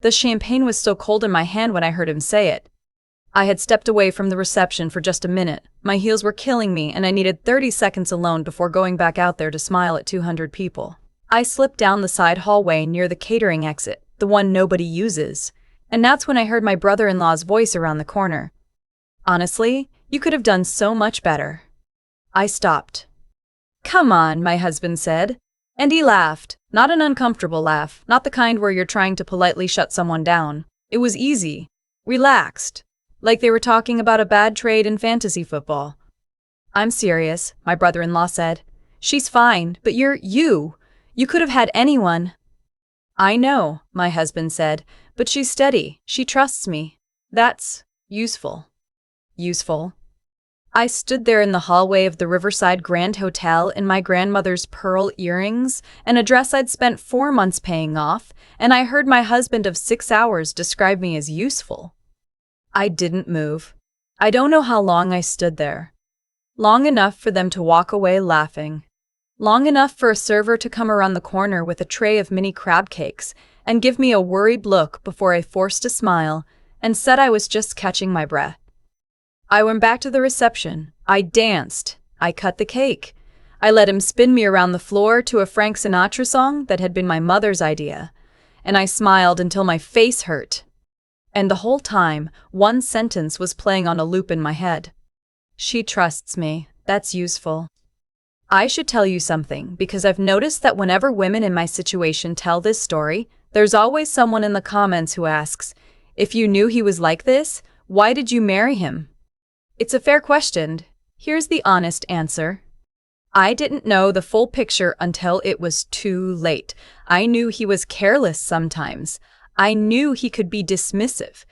The champagne was still cold in my hand when I heard him say it. I had stepped away from the reception for just a minute. My heels were killing me, and I needed 30 seconds alone before going back out there to smile at 200 people. I slipped down the side hallway near the catering exit, the one nobody uses, and that's when I heard my brother-in-law's voice around the corner. "Honestly, you could have done so much better." I stopped. "Come on," my husband said, and he laughed. Not an uncomfortable laugh, not the kind where you're trying to politely shut someone down. It was easy, relaxed, like they were talking about a bad trade in fantasy football. "I'm serious," my brother-in-law said. "She's fine, but you could have had anyone." "I know," my husband said, "but she's steady. She trusts me. That's useful." Useful? I stood there in the hallway of the Riverside Grand Hotel in my grandmother's pearl earrings, and a dress I'd spent 4 months paying off, and I heard my husband of 6 hours describe me as useful. I didn't move. I don't know how long I stood there. Long enough for them to walk away laughing. Long enough for a server to come around the corner with a tray of mini crab cakes and give me a worried look before I forced a smile and said I was just catching my breath. I went back to the reception. I danced. I cut the cake. I let him spin me around the floor to a Frank Sinatra song that had been my mother's idea. And I smiled until my face hurt. And the whole time, one sentence was playing on a loop in my head. "She trusts me. That's useful." I should tell you something, because I've noticed that whenever women in my situation tell this story, there's always someone in the comments who asks, "If you knew he was like this, why did you marry him?" It's a fair question. Here's the honest answer. I didn't know the full picture until it was too late. I knew he was careless sometimes. I knew he could be dismissive.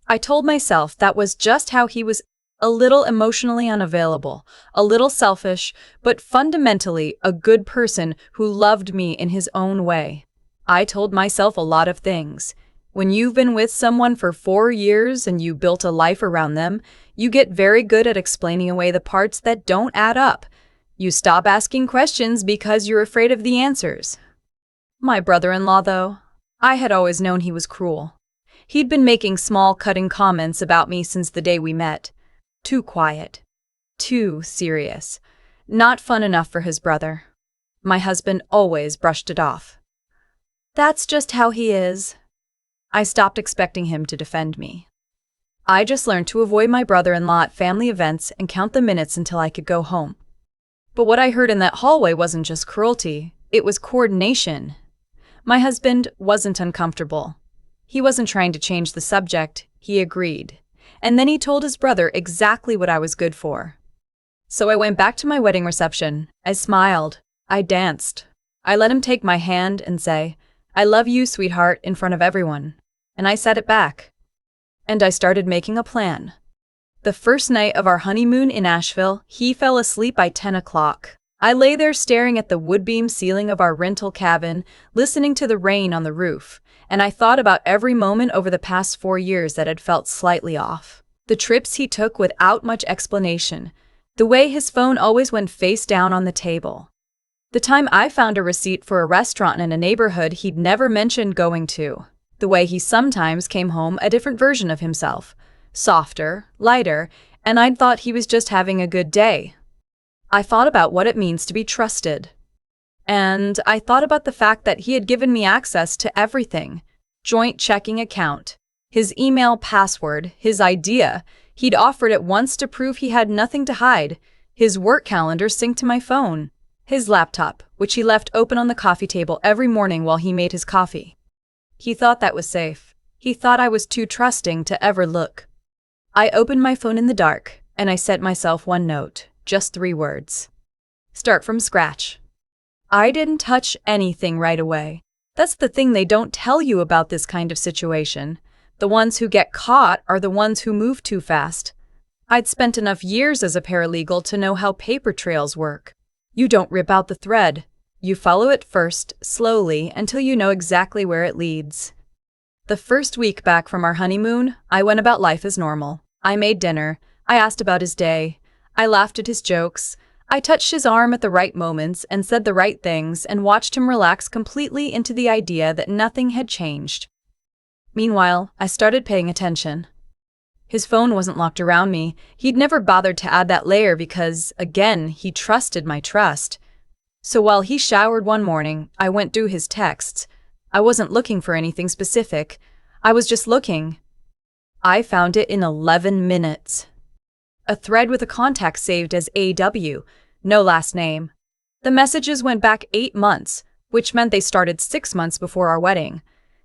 I told myself that was just how he was, a little emotionally unavailable, a little selfish, but fundamentally a good person who loved me in his own way. I told myself a lot of things. When you've been with someone for 4 years and you built a life around them, you get very good at explaining away the parts that don't add up. You stop asking questions because you're afraid of the answers. My brother-in-law, though, I had always known he was cruel. He'd been making small, cutting comments about me since the day we met. Too quiet. Too serious. Not fun enough for his brother. My husband always brushed it off. That's just how he is. I stopped expecting him to defend me. I just learned to avoid my brother-in-law at family events and count the minutes until I could go home. But what I heard in that hallway wasn't just cruelty, it was coordination. My husband wasn't uncomfortable. He wasn't trying to change the subject, he agreed. And then he told his brother exactly what I was good for. So I went back to my wedding reception. I smiled. I danced. I let him take my hand and say, "I love you, sweetheart," in front of everyone. And I said it back. And I started making a plan. The first night of our honeymoon in Asheville, he fell asleep by 10 o'clock. I lay there staring at the wood-beam ceiling of our rental cabin, listening to the rain on the roof, and I thought about every moment over the past 4 years that had felt slightly off. The trips he took without much explanation, the way his phone always went face down on the table. The time I found a receipt for a restaurant in a neighborhood he'd never mentioned going to. The way he sometimes came home a different version of himself. Softer, lighter, and I'd thought he was just having a good day. I thought about what it means to be trusted. And I thought about the fact that he had given me access to everything. Joint checking account, his email password, his idea. He'd offered it once to prove he had nothing to hide. His work calendar synced to my phone. His laptop, which he left open on the coffee table every morning while he made his coffee. He thought that was safe. He thought I was too trusting to ever look. I opened my phone in the dark, and I sent myself one note, just 3 words. Start from scratch. I didn't touch anything right away. That's the thing they don't tell you about this kind of situation. The ones who get caught are the ones who move too fast. I'd spent enough years as a paralegal to know how paper trails work. You don't rip out the thread. You follow it first, slowly, until you know exactly where it leads. The first week back from our honeymoon, I went about life as normal. I made dinner. I asked about his day. I laughed at his jokes. I touched his arm at the right moments and said the right things and watched him relax completely into the idea that nothing had changed. Meanwhile, I started paying attention. His phone wasn't locked around me. He'd never bothered to add that layer because, again, he trusted my trust. So while he showered one morning, I went through his texts. I wasn't looking for anything specific. I was just looking. I found it in 11 minutes. A thread with a contact saved as AW, no last name. The messages went back 8 months, which meant they started 6 months before our wedding.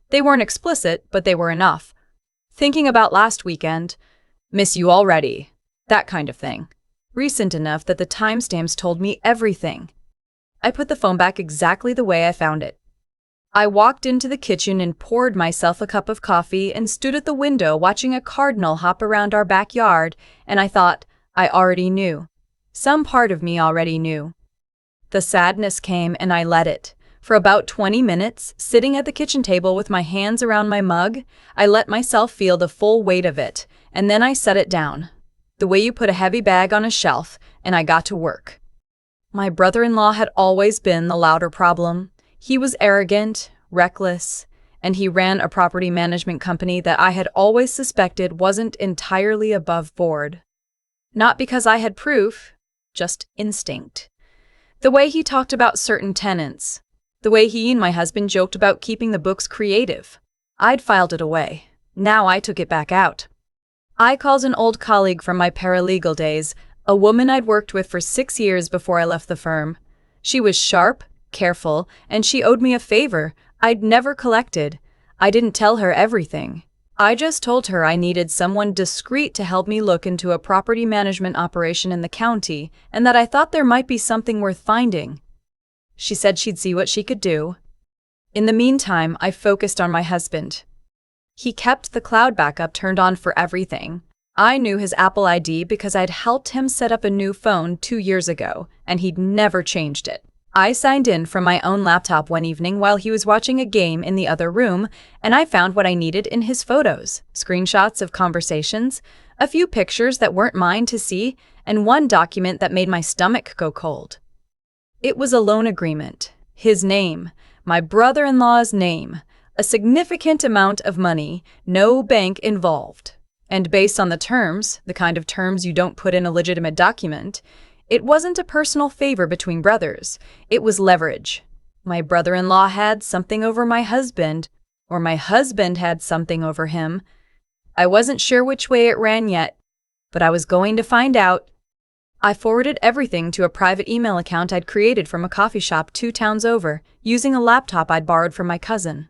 They weren't explicit, but they were enough. Thinking about last weekend, miss you already, that kind of thing. Recent enough that the timestamps told me everything. I put the phone back exactly the way I found it. I walked into the kitchen and poured myself a cup of coffee and stood at the window watching a cardinal hop around our backyard, and I thought, I already knew. Some part of me already knew. The sadness came and I let it. For about 20 minutes, sitting at the kitchen table with my hands around my mug, I let myself feel the full weight of it, and then I set it down. The way you put a heavy bag on a shelf, and I got to work. My brother-in-law had always been the louder problem. He was arrogant, reckless, and he ran a property management company that I had always suspected wasn't entirely above board. Not because I had proof, just instinct. The way he talked about certain tenants, the way he and my husband joked about keeping the books creative. I'd filed it away. Now I took it back out. I called an old colleague from my paralegal days, a woman I'd worked with for 6 years before I left the firm. She was sharp, careful, and she owed me a favor I'd never collected. I didn't tell her everything. I just told her I needed someone discreet to help me look into a property management operation in the county, and that I thought there might be something worth finding. She said she'd see what she could do. In the meantime, I focused on my husband. He kept the cloud backup turned on for everything. I knew his Apple ID because I'd helped him set up a new phone 2 years ago, and he'd never changed it. I signed in from my own laptop one evening while he was watching a game in the other room, and I found what I needed in his photos, screenshots of conversations, a few pictures that weren't mine to see, and one document that made my stomach go cold. It was a loan agreement. His name, my brother-in-law's name, a significant amount of money, no bank involved. And based on the terms, the kind of terms you don't put in a legitimate document, it wasn't a personal favor between brothers. It was leverage. My brother-in-law had something over my husband, or my husband had something over him. I wasn't sure which way it ran yet, but I was going to find out. I forwarded everything to a private email account I'd created from a coffee shop 2 towns over, using a laptop I'd borrowed from my cousin.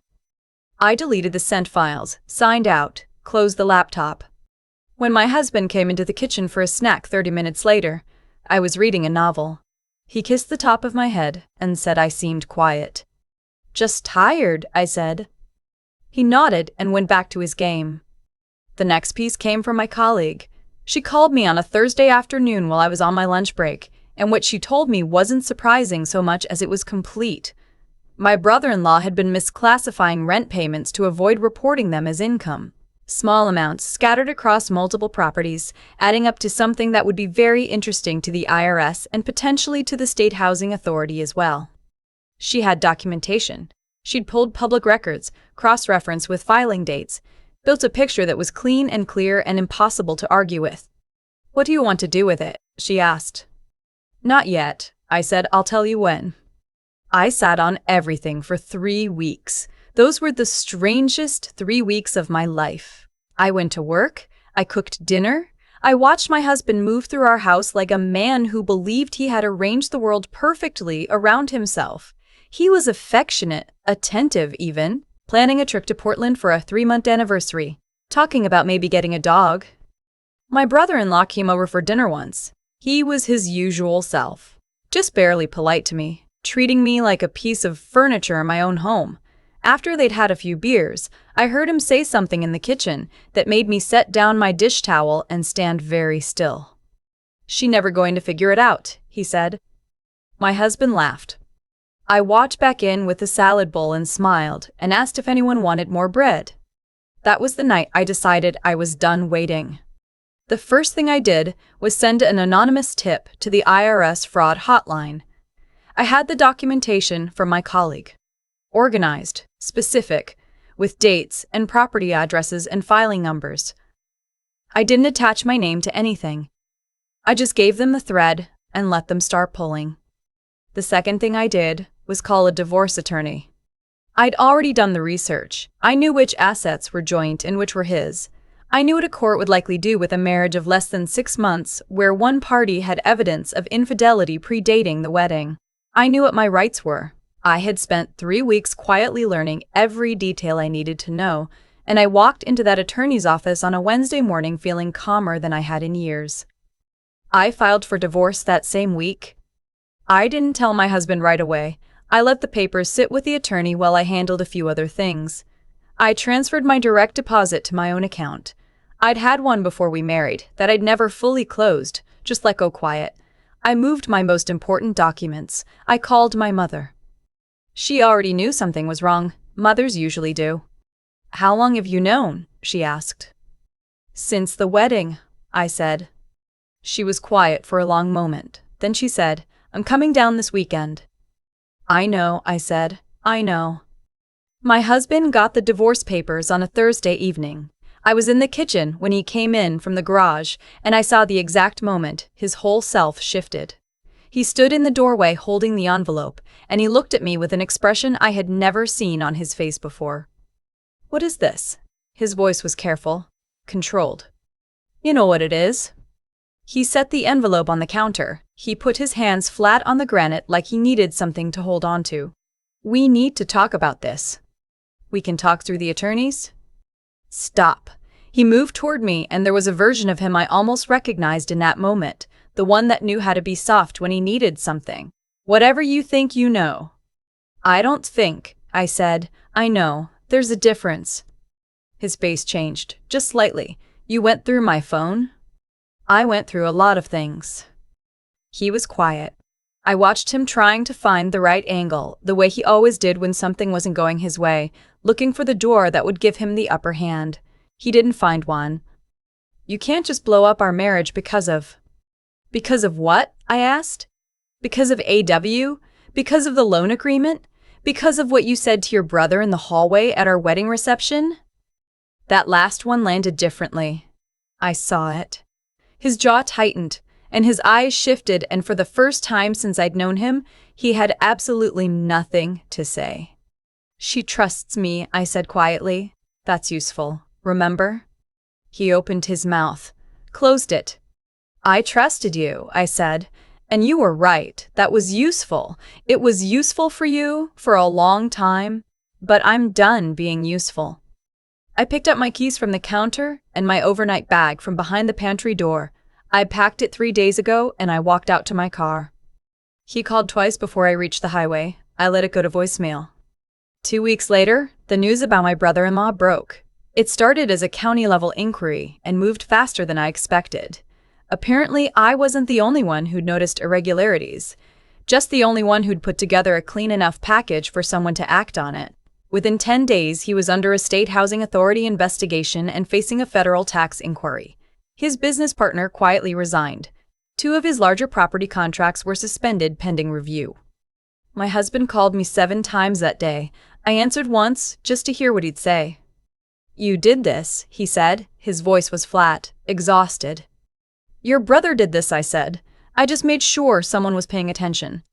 I deleted the sent files, signed out, closed the laptop. When my husband came into the kitchen for a snack 30 minutes later, I was reading a novel. He kissed the top of my head and said I seemed quiet. "Just tired," I said. He nodded and went back to his game. The next piece came from my colleague. She called me on a Thursday afternoon while I was on my lunch break, and what she told me wasn't surprising so much as it was complete. My brother-in-law had been misclassifying rent payments to avoid reporting them as income. Small amounts scattered across multiple properties, adding up to something that would be very interesting to the IRS and potentially to the State Housing Authority as well. She had documentation. She'd pulled public records, cross-referenced with filing dates, built a picture that was clean and clear and impossible to argue with. "What do you want to do with it?" she asked. "Not yet," I said. "I'll tell you when." I sat on everything for 3 weeks. Those were the strangest 3 weeks of my life. I went to work, I cooked dinner, I watched my husband move through our house like a man who believed he had arranged the world perfectly around himself. He was affectionate, attentive even, planning a trip to Portland for a 3-month anniversary, talking about maybe getting a dog. My brother-in-law came over for dinner once. He was his usual self, just barely polite to me, treating me like a piece of furniture in my own home. After they'd had a few beers, I heard him say something in the kitchen that made me set down my dish towel and stand very still. "She never going to figure it out," he said. My husband laughed. I walked back in with the salad bowl and smiled and asked if anyone wanted more bread. That was the night I decided I was done waiting. The first thing I did was send an anonymous tip to the IRS fraud hotline. I had the documentation from my colleague. Organized, specific, with dates and property addresses and filing numbers. I didn't attach my name to anything. I just gave them the thread and let them start pulling. The second thing I did was call a divorce attorney. I'd already done the research. I knew which assets were joint and which were his. I knew what a court would likely do with a marriage of less than 6 months where one party had evidence of infidelity predating the wedding. I knew what my rights were. I had spent 3 weeks quietly learning every detail I needed to know, and I walked into that attorney's office on a Wednesday morning feeling calmer than I had in years. I filed for divorce that same week. I didn't tell my husband right away. I let the papers sit with the attorney while I handled a few other things. I transferred my direct deposit to my own account. I'd had one before we married that I'd never fully closed, just let go quiet. I moved my most important documents. I called my mother. She already knew something was wrong. Mothers usually do. "How long have you known?" she asked. "Since the wedding," I said. She was quiet for a long moment. Then she said, "I'm coming down this weekend." "I know," I said. "I know." My husband got the divorce papers on a Thursday evening. I was in the kitchen when he came in from the garage, and I saw the exact moment his whole self shifted. He stood in the doorway holding the envelope, and he looked at me with an expression I had never seen on his face before. "What is this?" His voice was careful, controlled. "You know what it is." He set the envelope on the counter. He put his hands flat on the granite like he needed something to hold on to. "We need to talk about this." "We can talk through the attorneys?" "Stop." He moved toward me, and there was a version of him I almost recognized in that moment, the one that knew how to be soft when he needed something. "Whatever you think you know." "I don't think," I said. "I know. There's a difference." His face changed, just slightly. "You went through my phone?" "I went through a lot of things." He was quiet. I watched him trying to find the right angle, the way he always did when something wasn't going his way, looking for the door that would give him the upper hand. He didn't find one. "You can't just blow up our marriage because of—" "Because of what?" I asked. "Because of AW? Because of the loan agreement? Because of what you said to your brother in the hallway at our wedding reception?" That last one landed differently. I saw it. His jaw tightened, and his eyes shifted, and for the first time since I'd known him, he had absolutely nothing to say. "She trusts me," I said quietly. "That's useful, remember?" He opened his mouth, closed it. "I trusted you," I said, "and you were right. That was useful. It was useful for you for a long time, but I'm done being useful." I picked up my keys from the counter and my overnight bag from behind the pantry door. I packed it 3 days ago, and I walked out to my car. He called twice before I reached the highway. I let it go to voicemail. 2 weeks later, the news about my brother-in-law broke. It started as a county-level inquiry and moved faster than I expected. Apparently, I wasn't the only one who'd noticed irregularities, just the only one who'd put together a clean enough package for someone to act on it. Within 10 days, he was under a state housing authority investigation and facing a federal tax inquiry. His business partner quietly resigned. 2 of his larger property contracts were suspended pending review. My husband called me 7 times that day. I answered once, just to hear what he'd say. "You did this," he said. His voice was flat, exhausted. "Your brother did this," I said. "I just made sure someone was paying attention."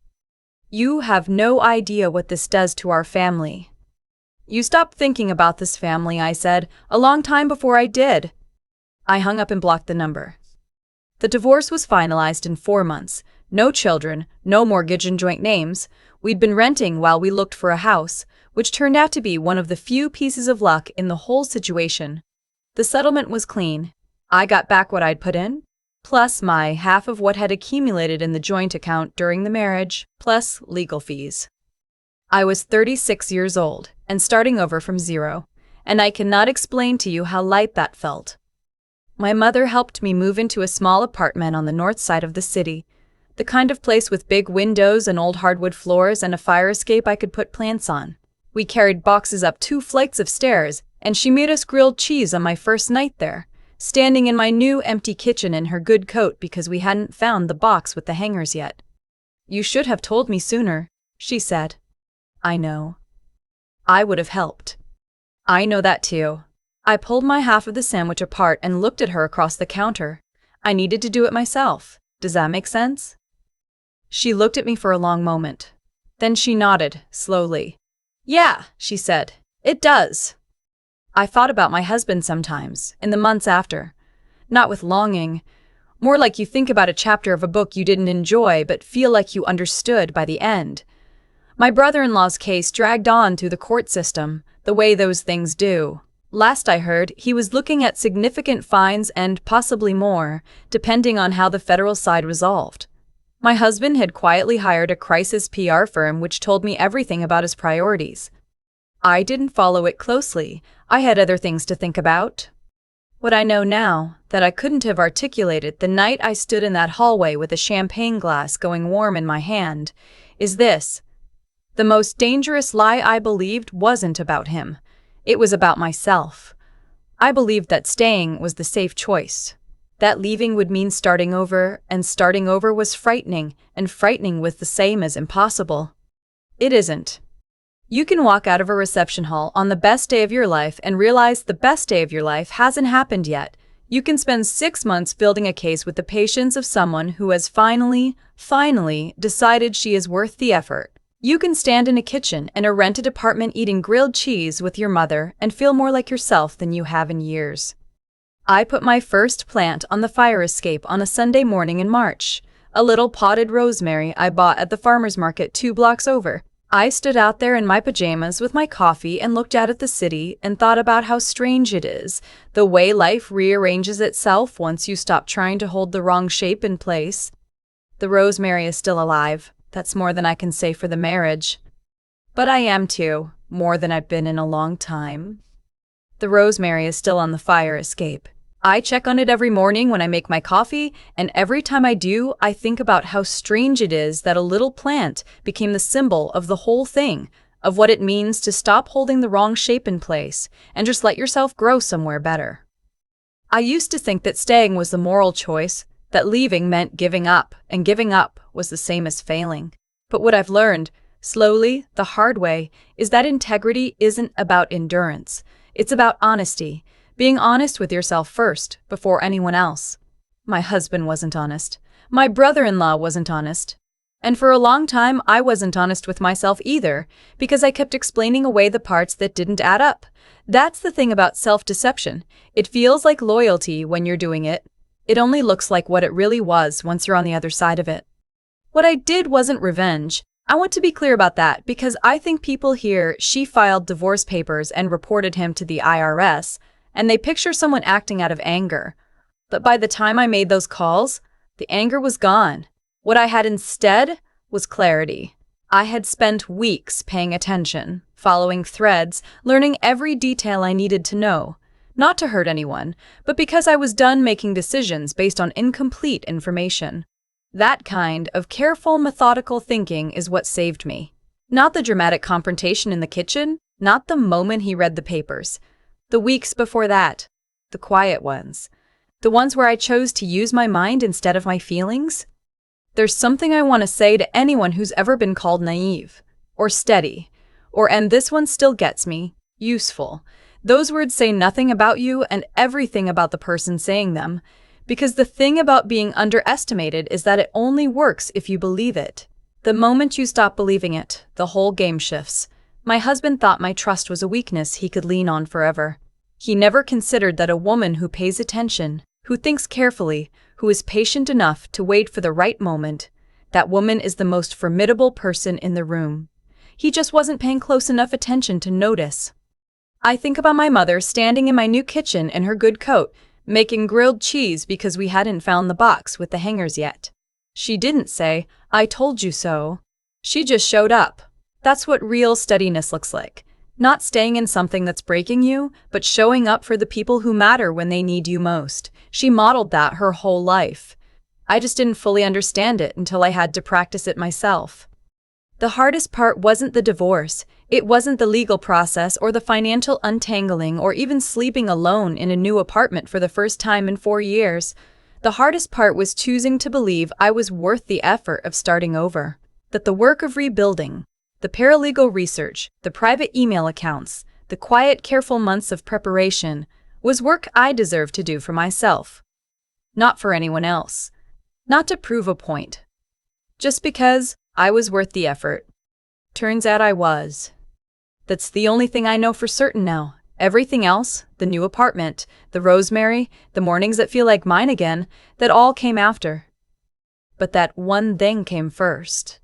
"You have no idea what this does to our family." "You stopped thinking about this family," I said, "a long time before I did." I hung up and blocked the number. The divorce was finalized in 4 months. No children, no mortgage in joint names. We'd been renting while we looked for a house, which turned out to be one of the few pieces of luck in the whole situation. The settlement was clean. I got back what I'd put in, plus my half of what had accumulated in the joint account during the marriage, plus legal fees. I was 36 years old and starting over from zero, and I cannot explain to you how light that felt. My mother helped me move into a small apartment on the north side of the city, the kind of place with big windows and old hardwood floors and a fire escape I could put plants on. We carried boxes up 2 flights of stairs, and she made us grilled cheese on my first night there, standing in my new empty kitchen in her good coat because we hadn't found the box with the hangers yet. "You should have told me sooner," she said. "I know. I would have helped." I know that too. I pulled my half of the sandwich apart and looked at her across the counter. I needed to do it myself. Does that make sense? She looked at me for a long moment. Then she nodded, slowly. Yeah, she said. It does. I thought about my husband sometimes, in the months after. Not with longing. More like you think about a chapter of a book you didn't enjoy but feel like you understood by the end. My brother-in-law's case dragged on through the court system, the way those things do. Last I heard, he was looking at significant fines and possibly more, depending on how the federal side resolved. My husband had quietly hired a crisis PR firm which told me everything about his priorities. I didn't follow it closely. I had other things to think about. What I know now, that I couldn't have articulated the night I stood in that hallway with a champagne glass going warm in my hand, is this. The most dangerous lie I believed wasn't about him. It was about myself. I believed that staying was the safe choice. That leaving would mean starting over, and starting over was frightening, and frightening was the same as impossible. It isn't. You can walk out of a reception hall on the best day of your life and realize the best day of your life hasn't happened yet. You can spend 6 months building a case with the patience of someone who has finally decided she is worth the effort. You can stand in a kitchen in a rented apartment eating grilled cheese with your mother and feel more like yourself than you have in years. I put my first plant on the fire escape on a Sunday morning in March, a little potted rosemary I bought at the farmer's market 2 blocks over. I stood out there in my pajamas with my coffee and looked out at the city and thought about how strange it is, the way life rearranges itself once you stop trying to hold the wrong shape in place. The rosemary is still alive. That's more than I can say for the marriage. But I am too, more than I've been in a long time. The rosemary is still on the fire escape. I check on it every morning when I make my coffee, and every time I do, I think about how strange it is that a little plant became the symbol of the whole thing, of what it means to stop holding the wrong shape in place and just let yourself grow somewhere better. I used to think that staying was the moral choice, that leaving meant giving up, and giving up was the same as failing. But what I've learned, slowly, the hard way, is that integrity isn't about endurance. It's about honesty. Being honest with yourself first, before anyone else. My husband wasn't honest. My brother-in-law wasn't honest. And for a long time, I wasn't honest with myself either, because I kept explaining away the parts that didn't add up. That's the thing about self-deception. It feels like loyalty when you're doing it. It only looks like what it really was once you're on the other side of it. What I did wasn't revenge. I want to be clear about that, because I think people hear she filed divorce papers and reported him to the IRS, and they picture someone acting out of anger. But by the time I made those calls, the anger was gone. What I had instead was clarity. I had spent weeks paying attention, following threads, learning every detail I needed to know. Not to hurt anyone, but because I was done making decisions based on incomplete information. That kind of careful, methodical thinking is what saved me. Not the dramatic confrontation in the kitchen, not the moment he read the papers. The weeks before that, the quiet ones, the ones where I chose to use my mind instead of my feelings. There's something I want to say to anyone who's ever been called naive, or steady, or, and this one still gets me, useful. Those words say nothing about you and everything about the person saying them, because the thing about being underestimated is that it only works if you believe it. The moment you stop believing it, the whole game shifts. My husband thought my trust was a weakness he could lean on forever. He never considered that a woman who pays attention, who thinks carefully, who is patient enough to wait for the right moment, that woman is the most formidable person in the room. He just wasn't paying close enough attention to notice. I think about my mother standing in my new kitchen in her good coat, making grilled cheese because we hadn't found the box with the hangers yet. She didn't say, "I told you so." She just showed up. That's what real steadiness looks like. Not staying in something that's breaking you, but showing up for the people who matter when they need you most. She modeled that her whole life. I just didn't fully understand it until I had to practice it myself. The hardest part wasn't the divorce. It wasn't the legal process or the financial untangling or even sleeping alone in a new apartment for the first time in 4 years. The hardest part was choosing to believe I was worth the effort of starting over. That the work of rebuilding, the paralegal research, the private email accounts, the quiet, careful months of preparation, was work I deserved to do for myself. Not for anyone else. Not to prove a point. Just because I was worth the effort. Turns out I was. That's the only thing I know for certain now. Everything else, the new apartment, the rosemary, the mornings that feel like mine again, that all came after. But that one thing came first.